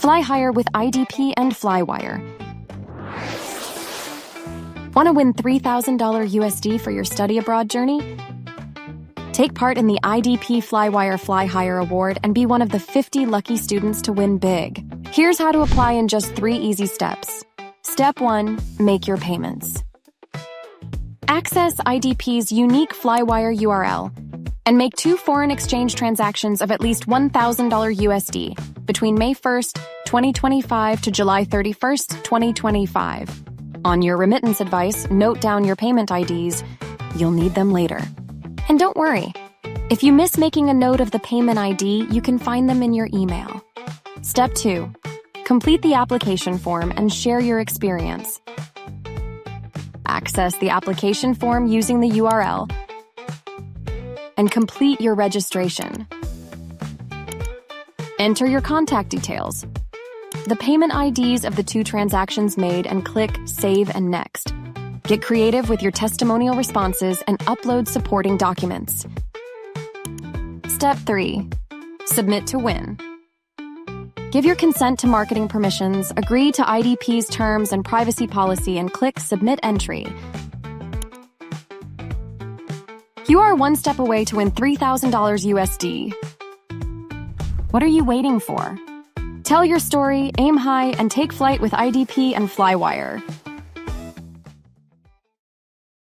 Fly higher with IDP and Flywire. Want to win $3,000 USD for your study abroad journey? Take part in the IDP Flywire Fly Higher Award and be one of the 50 lucky students to win big. Here's how to apply in just 3 easy steps. Step 1. Make your payments. Access IDP's unique Flywire URL and make 2 foreign exchange transactions of at least $1,000 USD between May 1st, 2025 to July 31st, 2025. On your remittance advice, note down your payment IDs. You'll need them later. And don't worry, if you miss making a note of the payment ID, you can find them in your email. Step 2. Complete the application form and share your experience. Access the application form using the URL and complete your registration. Enter your contact details, the payment IDs of the 2 transactions made, and click Save and Next. Get creative with your testimonial responses and upload supporting documents. Step 3. Submit to win. Give your consent to marketing permissions, agree to IDP's terms and privacy policy, and click Submit Entry. You are 1 step away to win $3,000 USD. What are you waiting for? Tell your story, aim high, and take flight with IDP and Flywire.